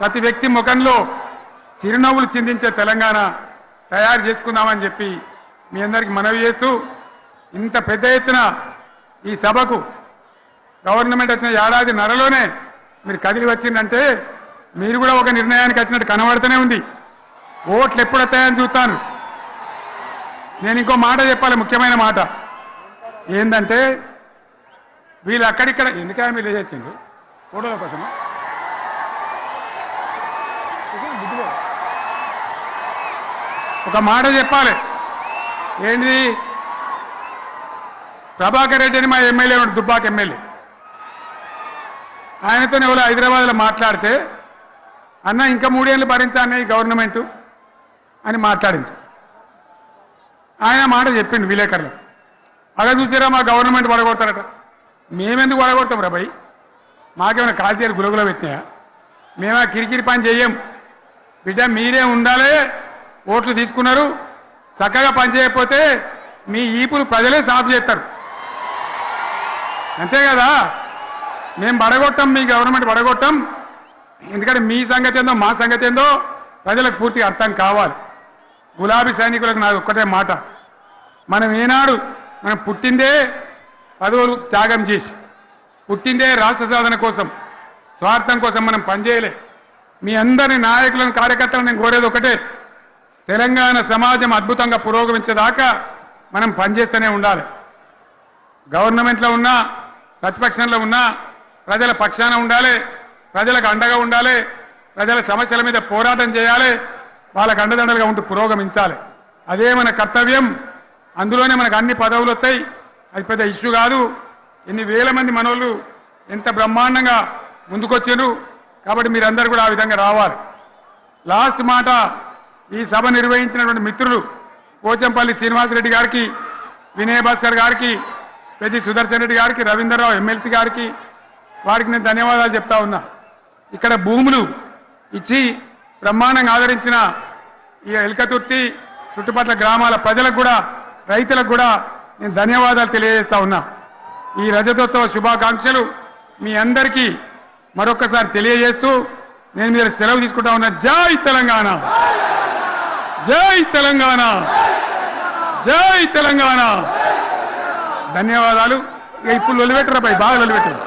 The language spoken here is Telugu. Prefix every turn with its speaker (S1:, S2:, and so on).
S1: ప్రతి వ్యక్తి ముఖంలో చిరునవ్వులు చిందించే తెలంగాణ తయారు చేసుకుందామని చెప్పి మీ అందరికీ మనవి చేస్తూ ఇంత పెద్ద ఎత్తున ఈ సభకు గవర్నమెంట్ వచ్చిన ఏడాది నరలోనే మీరు కదిలి వచ్చిందంటే మీరు కూడా ఒక నిర్ణయానికి వచ్చినట్టు కనబడుతూనే ఉంది. ఓట్లు ఎప్పుడు వస్తాయని చూస్తాను. నేను ఇంకో మాట చెప్పాలి, ముఖ్యమైన మాట ఏంటంటే వీళ్ళు అక్కడిక్కడ ఎందుకని మీరు లేచొచ్చిండ్రు ఫోటోల కోసం. ఒక మాట చెప్పాలి, ఏంటి ప్రభాకర్ రెడ్డి అని మా ఎమ్మెల్యే ఉన్నాడు, దుబ్బాక ఎమ్మెల్యే. ఆయనతో ఎవరో హైదరాబాద్లో మాట్లాడితే అన్న ఇంకా 3 ఏళ్ళు భరించాలన్న ఈ గవర్నమెంటు అని మాట్లాడింది. ఆయన మాట చెప్పిండు విలేకరులు. అలా చూసారా మా గవర్నమెంట్ పడగొడతారట. మేమెందుకు పడగొడతాం రా భయ్, మాకేమైనా కాల్చేరు గురుగులో పెట్టినాయా? మేమా కిరికిరి పని చెయ్యం బిడ్డ, మీరే ఉండాలి. ఓట్లు తీసుకున్నారు, చక్కగా పని చేయకపోతే మీ ఈపులు ప్రజలే సాఫ్ చేస్తారు, అంతే కదా. మేము పడగొట్టాం, మీ గవర్నమెంట్ పడగొట్టాం. ఎందుకంటే మీ సంగతి ఏందో మా సంగతి ఏందో ప్రజలకు పూర్తిగా అర్థం కావాలి. గులాబీ సైనికులకు నాది ఒక్కటే మాట, మనం ఏనాడు మనం పుట్టిందే పదవులు త్యాగం చేసి, పుట్టిందే రాష్ట్ర సాధన కోసం, స్వార్థం కోసం మనం పనిచేయలే. మీ అందరి నాయకులను కార్యకర్తలను నేను కోరేది ఒకటే, తెలంగాణ సమాజం అద్భుతంగా పురోగమించేదాకా మనం పనిచేస్తూనే ఉండాలి. గవర్నమెంట్లో ఉన్నా ప్రతిపక్షంలో ఉన్నా ప్రజల పక్షాన ఉండాలి, ప్రజలకు అండగా ఉండాలి, ప్రజల సమస్యల మీద పోరాటం చేయాలి, వాళ్ళకు అండదండలుగా ఉంటూ పురోగమించాలి. అదే మన కర్తవ్యం. అందులోనే మనకు అన్ని పదవులు వస్తాయి, అది పెద్ద ఇష్యూ కాదు. ఎన్ని వేల మంది మనోళ్ళు ఎంత బ్రహ్మాండంగా ముందుకొచ్చారు. కాబట్టి మీరందరూ కూడా ఆ విధంగా రావాలి. లాస్ట్ మాట, ఈ సభ నిర్వహించినటువంటి మిత్రులు పోచంపల్లి శ్రీనివాసరెడ్డి గారికి, వినయ్ భాస్కర్ గారికి, పెద్ది సుదర్శన్ రెడ్డి గారికి, రవీంద్రరావు ఎమ్మెల్సీ గారికి, వారికి నేను ధన్యవాదాలు చెప్తా ఉన్నా. ఇక్కడ భూములు ఇచ్చి బ్రహ్మాండంగా ఆదరించిన ఈ ఎల్కతుర్తి చుట్టుపక్కల గ్రామాల ప్రజలకు కూడా, రైతులకు కూడా నేను ధన్యవాదాలు తెలియజేస్తా ఉన్నా. ఈ రజతోత్సవ శుభాకాంక్షలు మీ అందరికీ మరొకసారి తెలియజేస్తూ నేను మీరు సెలవు తీసుకుంటా ఉన్నా. జై తెలంగాణ, జై తెలంగాణ, జై తెలంగాణ. ధన్యవాదాలు. ఇప్పుడు లొలిపెట్టరా పై, బాగా లొలిపెట్టారు.